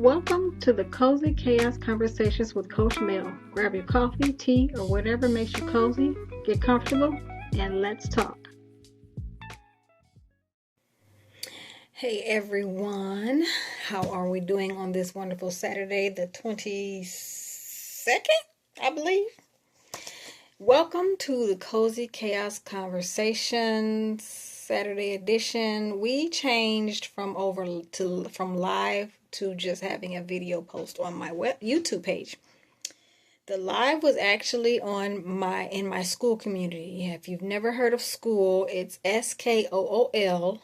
Welcome to the Cozy Chaos Conversations with Coach Mel. Grab your coffee, tea, or whatever makes you cozy. Get comfortable and let's talk. Hey everyone, how are we doing on this wonderful Saturday, the 22nd, I believe? Welcome to the Cozy Chaos Conversations Saturday edition. We changed from live to just having a video post on my YouTube page. The live was actually in my school community. If you've never heard of school, it's SKOOL,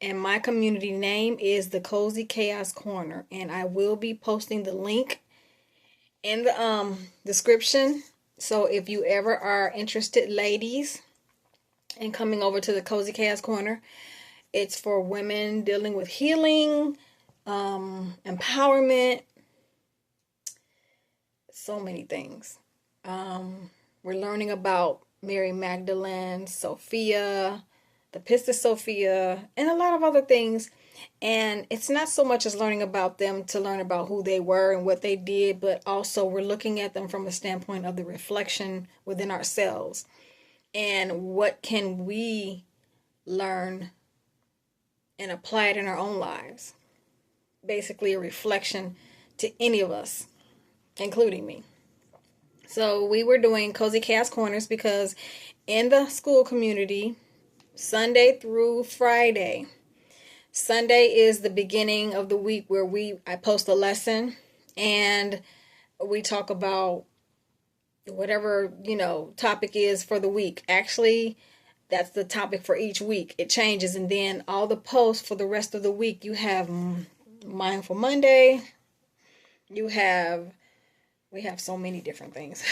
and my community name is the Cozy Chaos Corner, and I will be posting the link in the description. So if you ever are interested, ladies, in coming over to the Cozy Chaos Corner, it's for women dealing with healing, empowerment, so many things. We're learning about Mary Magdalene, Sophia, the Pistis Sophia, and a lot of other things. And it's not so much as learning about them to learn about who they were and what they did, but also we're looking at them from a standpoint of the reflection within ourselves. And what can we learn and apply it in our own lives? Basically a reflection to any of us, including me. So we were doing Cozy Chaos Corners because in the school community, Sunday through Friday, Sunday is the beginning of the week where I post a lesson and we talk about whatever, topic is for the week. Actually, that's the topic for each week. It changes, and then all the posts for the rest of the week, you have Mindful Monday. We have so many different things.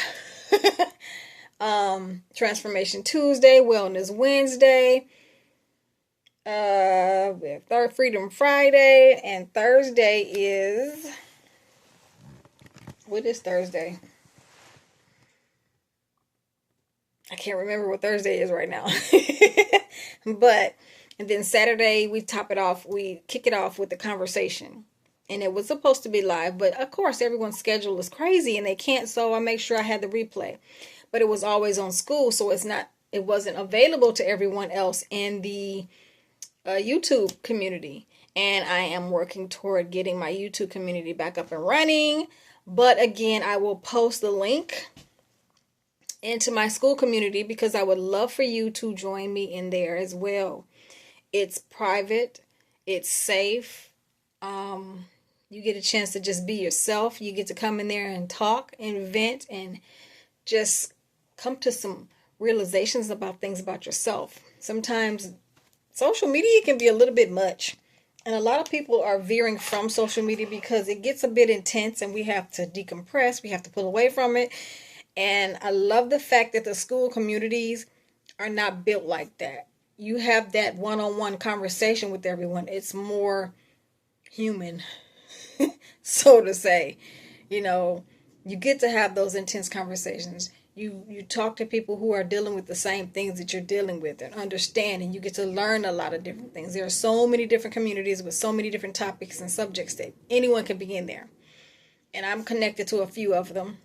Transformation Tuesday, Wellness Wednesday, we have Freedom Friday, and Thursday is, what is Thursday? I can't remember what Thursday is right now. And then Saturday we kick it off with the conversation. And it was supposed to be live, but of course everyone's schedule is crazy and they can't, so I make sure I had the replay. But it was always on school, so it wasn't available to everyone else in the YouTube community. And I am working toward getting my YouTube community back up and running. But again, I will post the link into my school community because I would love for you to join me in there as well. It's private, it's safe. You get a chance to just be yourself. You get to come in there and talk and vent and just come to some realizations about things about yourself. Sometimes social media can be a little bit much. And a lot of people are veering from social media because it gets a bit intense and we have to decompress. We have to pull away from it. And I love the fact that the school communities are not built like that. You have that one-on-one conversation with everyone. It's more human, so to say. You get to have those intense conversations. You talk to people who are dealing with the same things that you're dealing with and understand, and you get to learn a lot of different things. There are so many different communities with so many different topics and subjects that anyone can be in there. And I'm connected to a few of them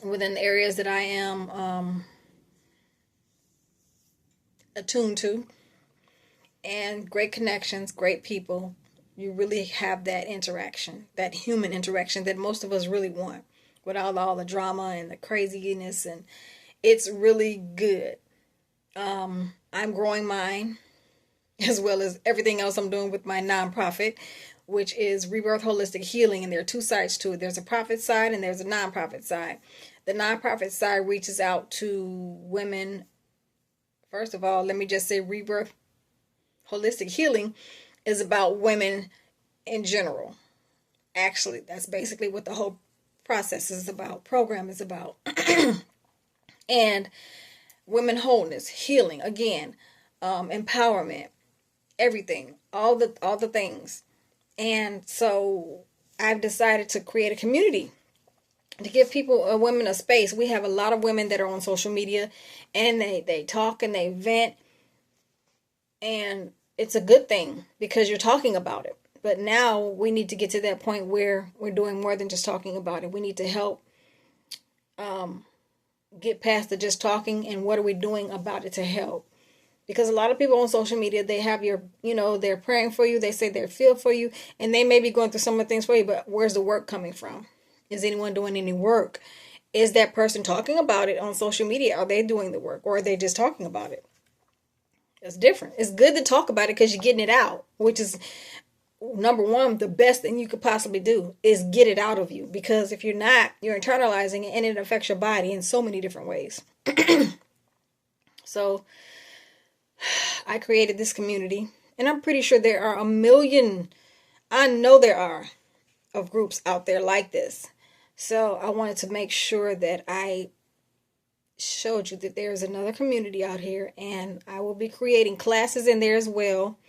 within the areas that I am attuned to. And great connections, great people. You really have that interaction, that human interaction that most of us really want, without all the drama and the craziness, and it's really good. I'm growing mine, as well as everything else I'm doing with my nonprofit, which is Rebirth Holistic Healing, and there are two sides to it. There's a profit side and there's a nonprofit side. The nonprofit side reaches out to women. First of all, let me just say Rebirth Holistic Healing is about women in general. Actually, that's basically what the whole process is about, program is about. And women wholeness, healing, again, empowerment, everything, all the things. And so I've decided to create a community to give women a space. We have a lot of women that are on social media and they talk and they vent, and it's a good thing because you're talking about it. But now we need to get to that point where we're doing more than just talking about it. We need to help get past the just talking, and what are we doing about it to help? Because a lot of people on social media, they have your, they're praying for you. They say they feel for you, and they may be going through some of the things for you, but where's the work coming from? Is anyone doing any work? Is that person talking about it on social media? Are they doing the work, or are they just talking about it? It's different. It's good to talk about it because you're getting it out, which is number one, the best thing you could possibly do is get it out of you. Because if you're not, you're internalizing it, and it affects your body in so many different ways. So I created this community, and I'm pretty sure there are a million, I know there are, of groups out there like this. So I wanted to make sure that I showed you that there's another community out here, and I will be creating classes in there as well.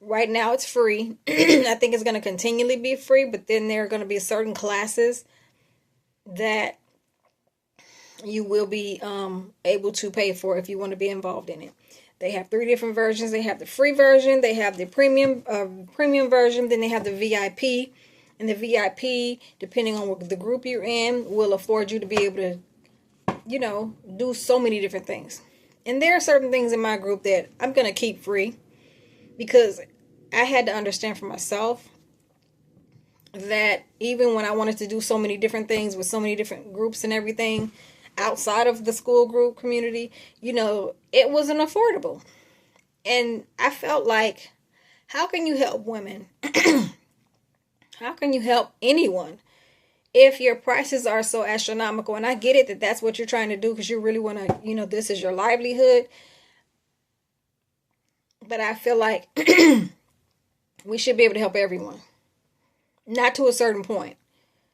Right now it's free. I think it's going to continually be free, but then there are going to be certain classes that you will be able to pay for if you want to be involved in it. They have 3 different versions. They have the free version, they have the premium version, then they have the VIP. And the VIP, depending on what the group you're in, will afford you to be able to, do so many different things. And there are certain things in my group that I'm going to keep free, because I had to understand for myself that even when I wanted to do so many different things with so many different groups and everything outside of the school group community, it wasn't affordable. And I felt like, how can you help women? How can you help anyone if your prices are so astronomical? And I get it that that's what you're trying to do because you really want to, this is your livelihood. But I feel like we should be able to help everyone. Not to a certain point.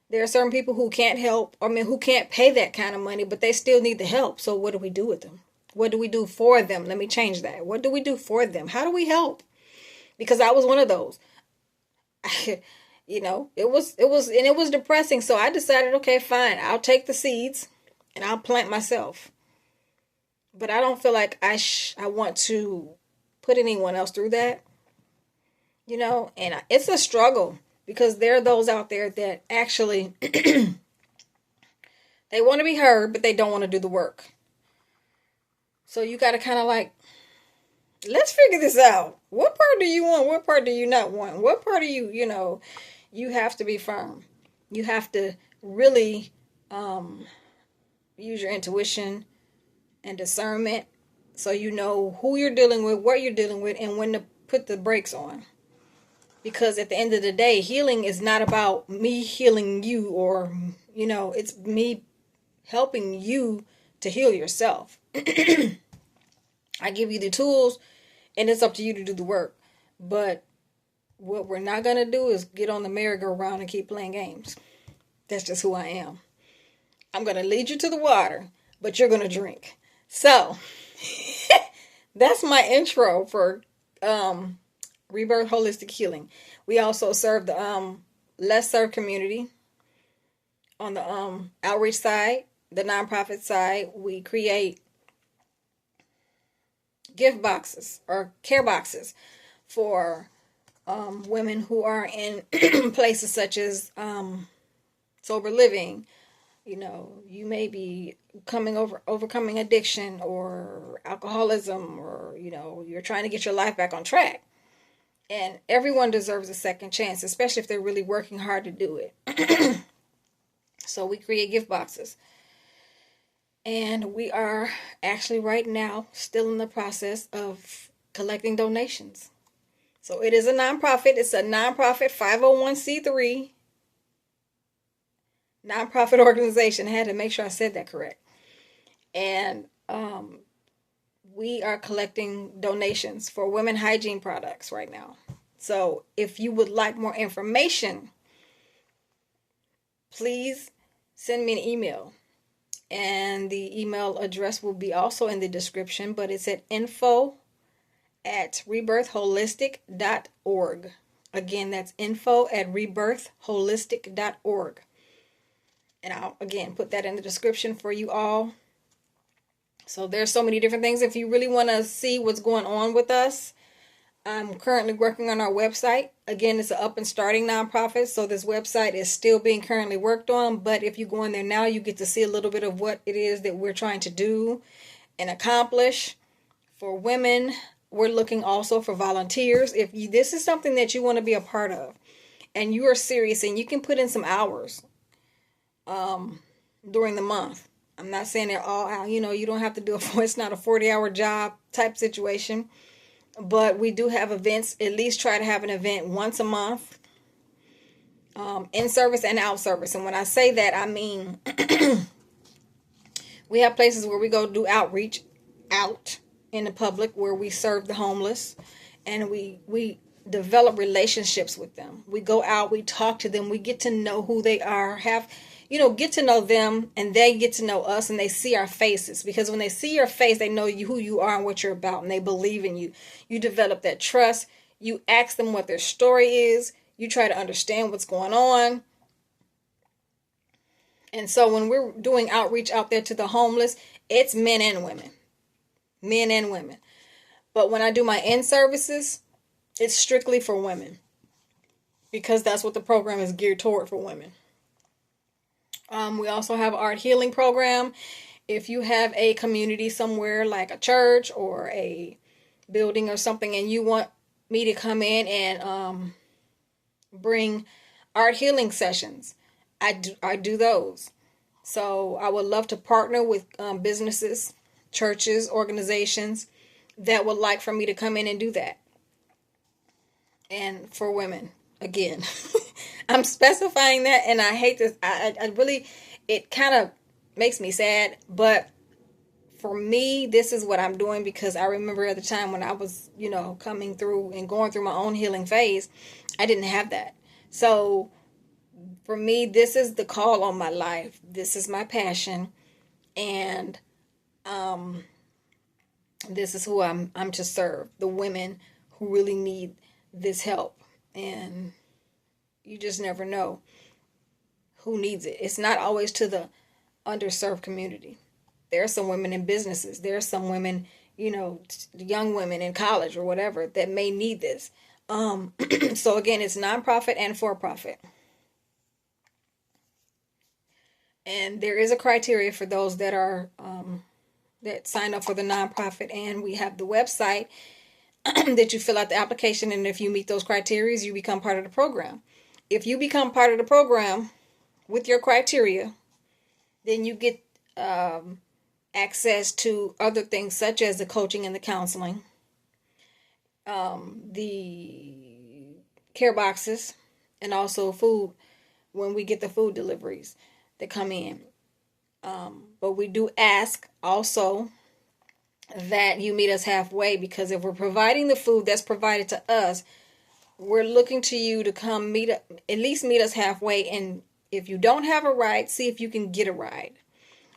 There are certain people who can't help, who can't pay that kind of money, but they still need the help. So what do we do with them? What do we do for them? Let me change that. What do we do for them? How do we help? Because I was one of those. It was depressing. So I decided, okay, fine. I'll take the seeds and I'll plant myself. But I don't feel like I want to put anyone else through that. And it's a struggle, because there are those out there that actually, they want to be heard, but they don't want to do the work. So you got to kind of let's figure this out. What part do you want? What part do you not want? What part do you, you have to be firm. You have to really use your intuition and discernment, so you know who you're dealing with, what you're dealing with, and when to put the brakes on. Because at the end of the day, healing is not about me healing you, or, it's me helping you to heal yourself. I give you the tools, and it's up to you to do the work. But what we're not going to do is get on the merry-go-round and keep playing games. That's just who I am. I'm going to lead you to the water, but you're going to drink. So, that's my intro for Rebirth Holistic Healing. We also serve the less served community on the outreach side, the nonprofit side. We create gift boxes or care boxes for women who are in places such as sober living. You may be overcoming addiction or alcoholism, or you're trying to get your life back on track. And everyone deserves a second chance, especially if they're really working hard to do it. So we create gift boxes. And we are actually right now still in the process of collecting donations. So it is a nonprofit. It's a nonprofit 501c3 nonprofit organization. I had to make sure I said that correct. And we are collecting donations for women hygiene products right now. So if you would like more information, please send me an email. And the email address will be also in the description, but it's at info@rebirthholistic.org. Again, that's info@rebirthholistic.org. And I'll, again, put that in the description for you all. So there's so many different things. If you really want to see what's going on with us, I'm currently working on our website. Again, it's an up and starting nonprofit, so this website is still being currently worked on. But if you go in there now, you get to see a little bit of what it is that we're trying to do and accomplish for women. We're looking also for volunteers. If this is something that you want to be a part of, and you are serious, and you can put in some hours during the month. I'm not saying they're all out. You don't have to do it's not a 40-hour job type situation. But we do have events. At least try to have an event once a month, in service and out service. And when I say that, I mean we have places where we go do outreach out in the public, where we serve the homeless, and we develop relationships with them. We go out, we talk to them, we get to know who they are, get to know them, and they get to know us, and they see our faces. Because when they see your face, they know who you are and what you're about, and they believe in you. You develop that trust. You ask them what their story is. You try to understand what's going on. And so when we're doing outreach out there to the homeless, it's men and women. Men and women. But when I do my in-services, it's strictly for women. Because that's what the program is geared toward, for women. We also have an art healing program. If you have a community somewhere like a church or a building or something, and you want me to come in and bring art healing sessions, I do those. So I would love to partner with businesses, churches, organizations that would like for me to come in and do that. And for women, again, I'm specifying that, and I hate this. I really, it kind of makes me sad, but for me, this is what I'm doing, because I remember at the time when I was, coming through and going through my own healing phase, I didn't have that. So for me, this is the call on my life. This is my passion, and this is who I'm to serve, the women who really need this help. And you just never know who needs it. It's not always to the underserved community. There are some women in businesses. There are some women, young women in college or whatever, that may need this. So again, it's nonprofit and for-profit. And there is a criteria for those that are that sign up for the nonprofit. And we have the website that you fill out the application. And if you meet those criteria, you become part of the program. If you become part of the program with your criteria, then you get access to other things such as the coaching and the counseling, the care boxes, and also food when we get the food deliveries that come in. But we do ask also that you meet us halfway, because if we're providing the food that's provided to us, we're looking to you to come at least meet us halfway. And if you don't have a ride, see if you can get a ride.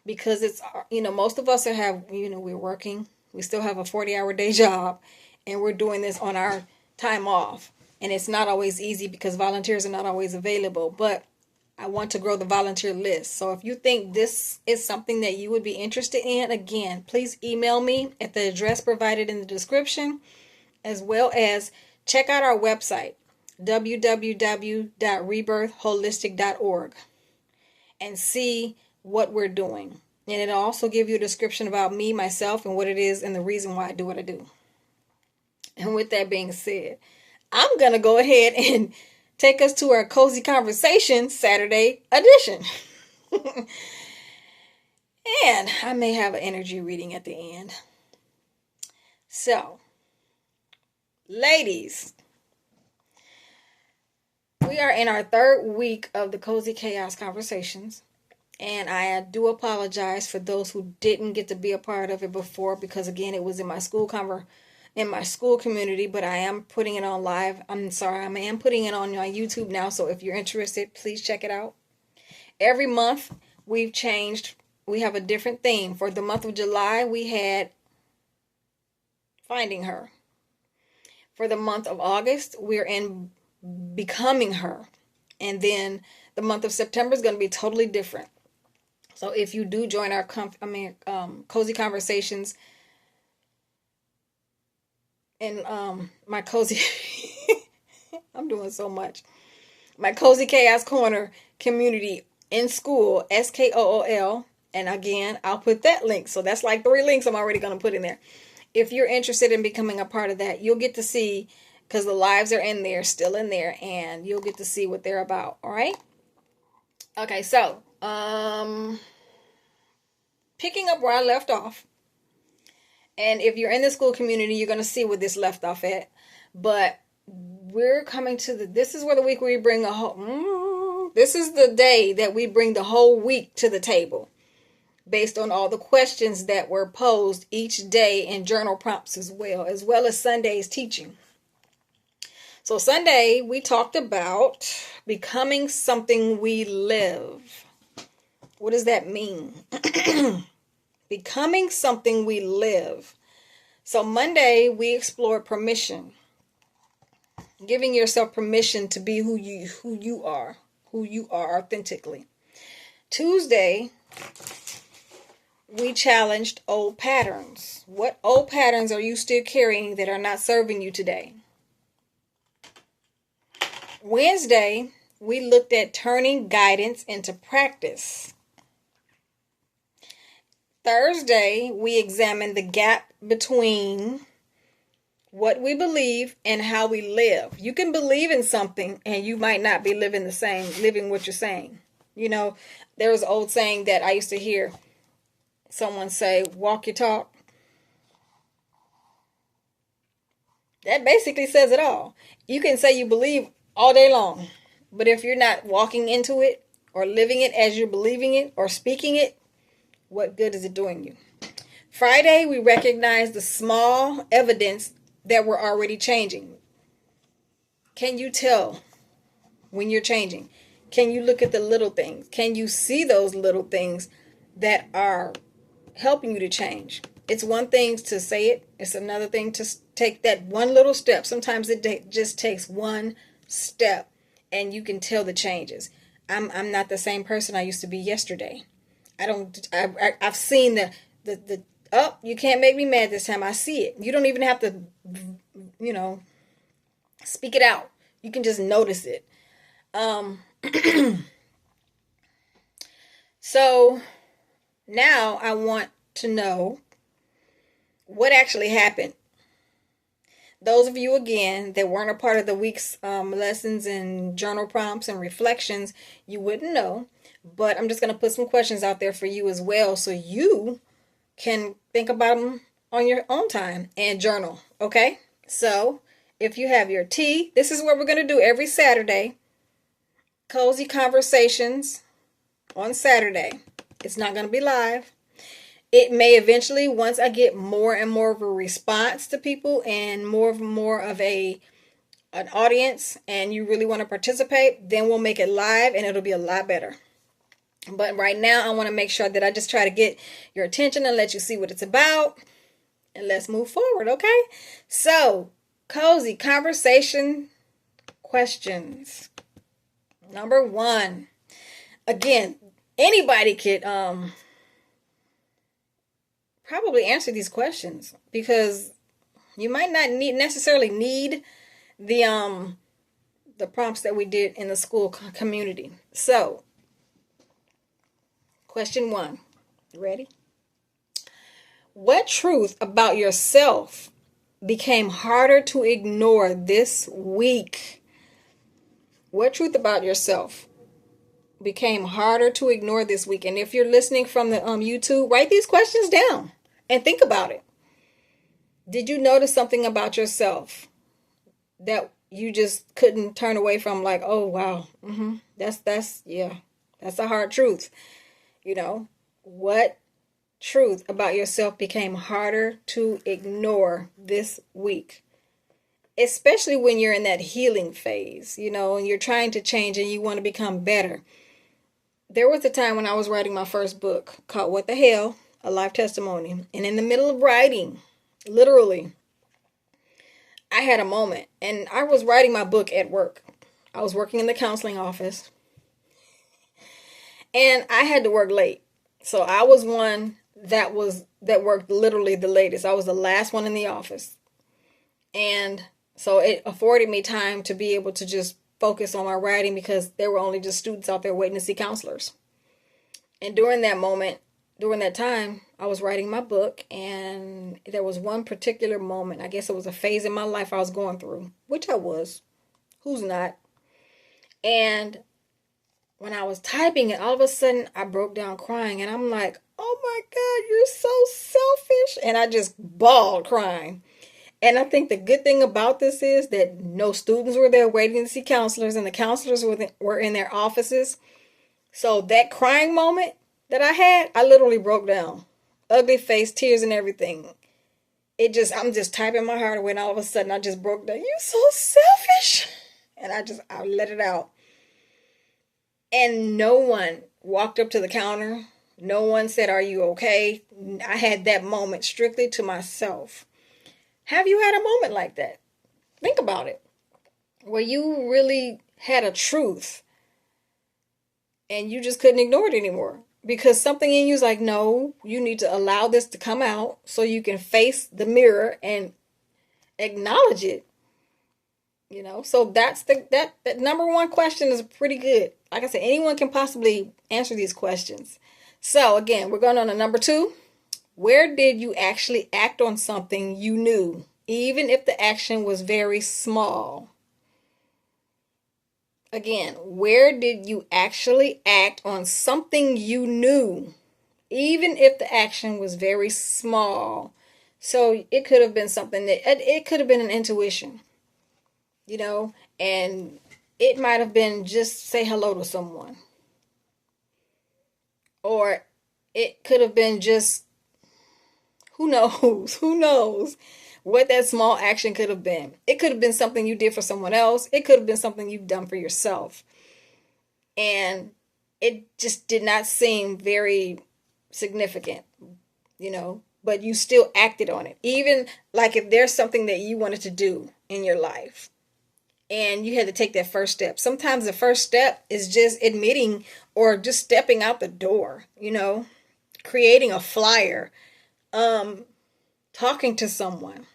Because it's, most of us we're working. We still have a 40-hour day job, and we're doing this on our time off. And it's not always easy because volunteers are not always available. But I want to grow the volunteer list. So if you think this is something that you would be interested in, again, please email me at the address provided in the description, as well as check out our website, www.rebirthholistic.org, and see what we're doing. And it'll also give you a description about me, myself, and what it is and the reason why I do what I do. And with that being said, I'm going to go ahead and take us to our Cozy Conversation Saturday edition. And I may have an energy reading at the end. So, ladies, we are in our third week of the Cozy Chaos Conversations. And I do apologize for those who didn't get to be a part of it before, because again, it was in my school community, but I am putting it on live. I am putting it on my YouTube now, so if you're interested, please check it out. Every month we've changed. We have a different theme. For the month of July, we had Finding Her. For the month of August, we're in Becoming Her. And then the month of September is going to be totally different. So if you do join our Cozy Conversations And my cozy, I'm doing so much. My Cozy Chaos Corner community in school, SKOOL. And again, I'll put that link. So that's like 3 links I'm already going to put in there. If you're interested in becoming a part of that, you'll get to see, because the lives are in there, still in there, and you'll get to see what they're about. All right. Okay. So, picking up where I left off. And if you're in the school community, you're going to see where this left off at. But we're coming to this is where the week we bring a whole, this is the day that we bring the whole week to the table, based on all the questions that were posed each day in journal prompts as well as Sunday's teaching. So Sunday, we talked about becoming something we live. What does that mean? Becoming something we live. So Monday, we explored permission. Giving yourself permission to be who you are authentically. Tuesday, we challenged old patterns. What old patterns are you still carrying that are not serving you today? Wednesday, we looked at turning guidance into practice. Thursday, we examined the gap between what we believe and how we live. You can believe in something and you might not be living what you're saying. You know, there was an old saying that I used to hear someone say, walk your talk. That basically says it all. You can say you believe all day long, but if you're not walking into it or living it as you're believing it or speaking it, what good is it doing you? Friday, we recognized the small evidence that we're already changing. Can you tell when you're changing? Can you look at the little things? Can you see those little things that are helping you to change? It's one thing to say it. It's another thing to take that one little step. Sometimes it just takes one step and you can tell the changes. I'm not the same person I used to be yesterday. I've seen the you can't make me mad this time. I see it. You don't even have to, speak it out. You can just notice it. So now I want to know what actually happened. Those of you, again, that weren't a part of the week's lessons and journal prompts and reflections, you wouldn't know. But I'm just going to put some questions out there for you as well, so you can think about them on your own time and journal. Okay? So if you have your tea, this is what we're going to do every Saturday. Cozy conversations on Saturday. It's not going to be live. It may eventually, once I get more and more of a response to people and more of an audience, and you really want to participate, then we'll make it live and it'll be a lot better. But right now, I want to make sure that I just try to get your attention and let you see what it's about. And let's move forward, okay? So, cozy conversation questions. Number 1. Again, anybody could probably answer these questions, because you might not necessarily need the prompts that we did in the school community. So, question 1. You ready? What truth about yourself became harder to ignore this week? What truth about yourself became harder to ignore this week? And if you're listening from the YouTube, write these questions down and think about it. Did you notice something about yourself that you just couldn't turn away from? Like, oh wow, that's a hard truth. What truth about yourself became harder to ignore this week? Especially when you're in that healing phase, and you're trying to change and you want to become better. There was a time when I was writing my first book called What the Hell? A Life Testimony. And in the middle of writing, literally, I had a moment. And I was writing my book at work. I was working in the counseling office. And I had to work late. So I was one that worked literally the latest. I was the last one in the office. And so it afforded me time to be able to just focus on my writing because there were only just students out there waiting to see counselors. And during that moment, during that time, I was writing my book, and there was one particular moment. I guess it was a phase in my life I was going through, which I was. Who's not? And when I was typing it, all of a sudden I broke down crying, and I'm like, oh my God, you're so selfish. And I just bawled crying. And I think the good thing about this is that no students were there waiting to see counselors, and the counselors were in their offices. So that crying moment that I had, I literally broke down. Ugly face, tears and everything. I'm just typing my heart away, and all of a sudden I just broke down. You're so selfish. And I let it out. And no one walked up to the counter. No one said, are you okay? I had that moment strictly to myself. Have you had a moment like that? Think about it. Where you really had a truth and you just couldn't ignore it anymore. Because something in you is like, no, you need to allow this to come out so you can face the mirror and acknowledge it. You know, so that's that number one question is pretty good. Like I said, anyone can possibly answer these questions. So again, we're going on to number 2. Where did you actually act on something you knew, even if the action was very small? Again, where did you actually act on something you knew, even if the action was very small? So it could have been something it could have been an intuition, you know, and it might have been just say hello to someone. Or it could have been just, who knows what that small action could have been. It could have been something you did for someone else. It could have been something you've done for yourself. And it just did not seem very significant, you know, but you still acted on it. Even like if there's something that you wanted to do in your life and you had to take that first step. Sometimes the first step is just admitting or just stepping out the door, you know, creating a flyer, talking to someone.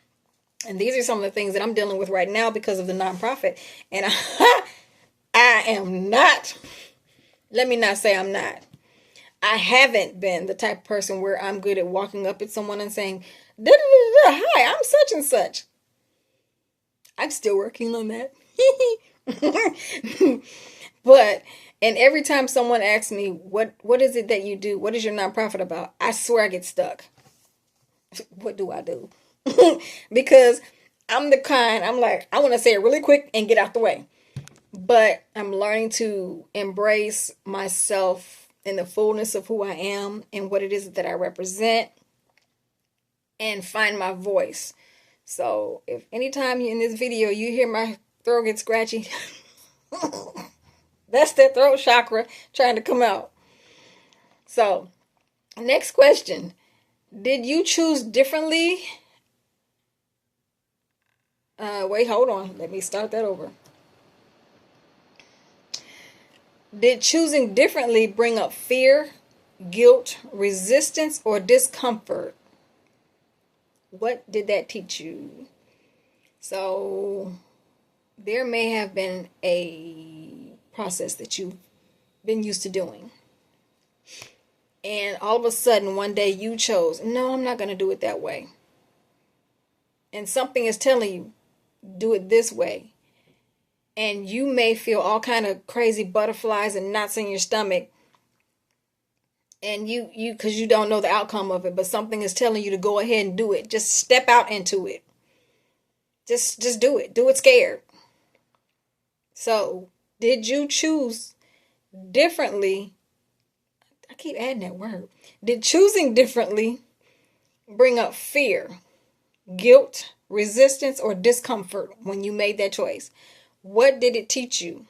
And these are some of the things that I'm dealing with right now because of the nonprofit. And I am not, let me not say I'm not. I haven't been the type of person where I'm good at walking up at someone and saying, hi, I'm such and such. I'm still working on that. But, and every time someone asks me, what is it that you do? What is your nonprofit about? I swear I get stuck. What do I do? Because I'm the kind, I'm like, I want to say it really quick and get out the way. But I'm learning to embrace myself in the fullness of who I am and what it is that I represent and find my voice. So if anytime in this video you hear my throat get scratchy, that's that throat chakra trying to come out. So next question. Did you choose differently? Wait, hold on. Let me start that over. Did choosing differently bring up fear, guilt, resistance, or discomfort? What did that teach you? So there may have been a process that you've been used to doing. And all of a sudden, one day you chose, no, I'm not going to do it that way. And something is telling you, do it this way. And you may feel all kind of crazy butterflies and knots in your stomach. And you because you don't know the outcome of it, but something is telling you to go ahead and do it. Just step out into it. Just do it. Do it scared. So, did you choose differently? I keep adding that word. Did choosing differently bring up fear, guilt, resistance, or discomfort when you made that choice? What did it teach you?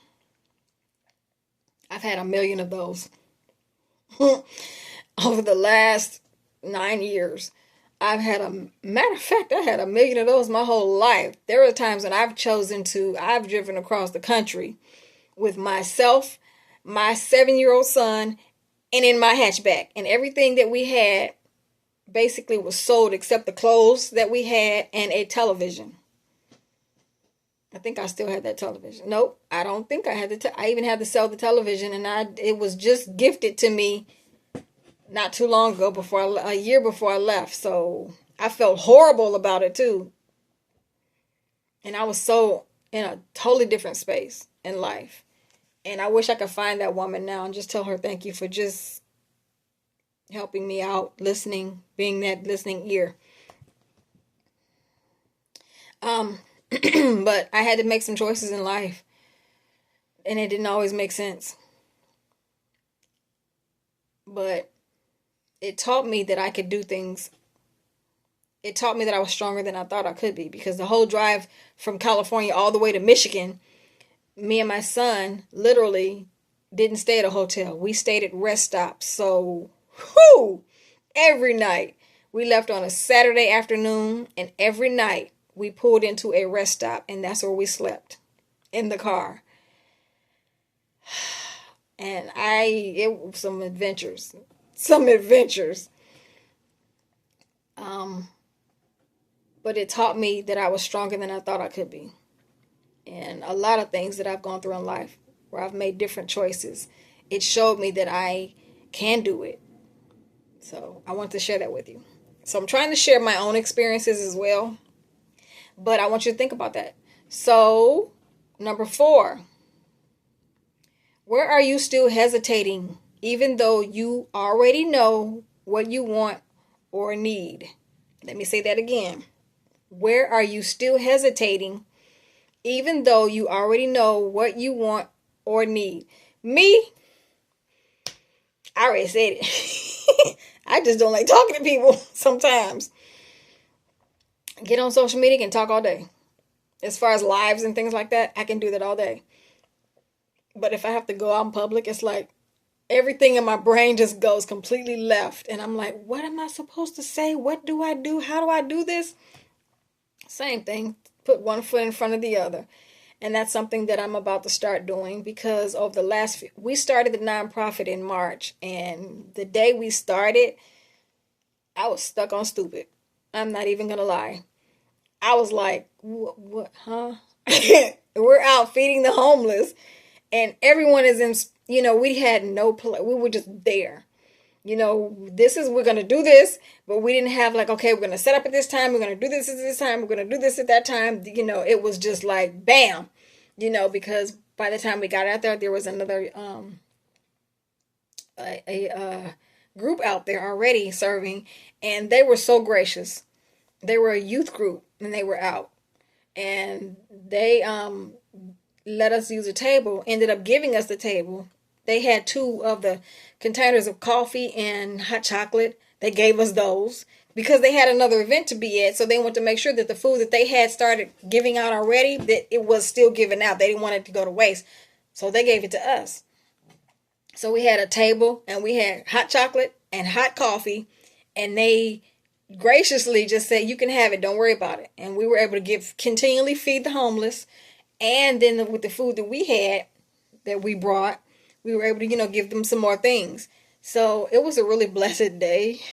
I've had a million of those. Over the last 9 years, I've had matter of fact, I had a million of those my whole life. There are times when I've driven across the country with myself, my 7-year-old son, and in my hatchback. And everything that we had basically was sold except the clothes that we had and a television. I think I still had that television. Nope, I don't think I had I even had to sell the television, and it was just gifted to me not too long ago, a year before I left. So I felt horrible about it too, and I was so in a totally different space in life. And I wish I could find that woman now and just tell her thank you for just helping me out, listening, being that listening ear. Um, but I had to make some choices in life, and it didn't always make sense. But it taught me that I could do things. It taught me that I was stronger than I thought I could be, because the whole drive from California all the way to Michigan, me and my son literally didn't stay at a hotel. We stayed at rest stops. So, every night we left on a Saturday afternoon, and every night we pulled into a rest stop, and that's where we slept in the car. And it was some adventures. But it taught me that I was stronger than I thought I could be. And a lot of things that I've gone through in life where I've made different choices, it showed me that I can do it. So I want to share that with you. So I'm trying to share my own experiences as well, but I want you to think about that. So, number 4, where are you still hesitating, even though you already know what you want or need? Let me say that again. Where are you still hesitating, even though you already know what you want or need? Me, I already said it. I just don't like talking to people sometimes. Get on social media and talk all day. As far as lives and things like that, I can do that all day. But if I have to go out in public, it's like everything in my brain just goes completely left. And I'm like, what am I supposed to say? What do I do? How do I do this? Same thing. Put one foot in front of the other. And that's something that I'm about to start doing, because over the last we started the nonprofit in March. And the day we started, I was stuck on stupid. I'm not even going to lie. I was like, what, huh? We're out feeding the homeless, and everyone is in, we had no place. We were just there. We're going to do this, but we didn't have like, okay, we're going to set up at this time. We're going to do this at this time. We're going to do this at that time. It was just like, bam, because by the time we got out there was another, a group out there already serving, and they were so gracious. They were a youth group, and they were out, and they let us use a table, ended up giving us the table. They had 2 of the containers of coffee and hot chocolate. They gave us those because they had another event to be at, so they wanted to make sure that the food that they had started giving out already, that it was still given out. They didn't want it to go to waste, so they gave it to us. So we had a table, and we had hot chocolate and hot coffee, and they graciously just said, you can have it, don't worry about it. And we were able to continually feed the homeless, and then with the food that we had, that we brought, we were able to, give them some more things. So it was a really blessed day.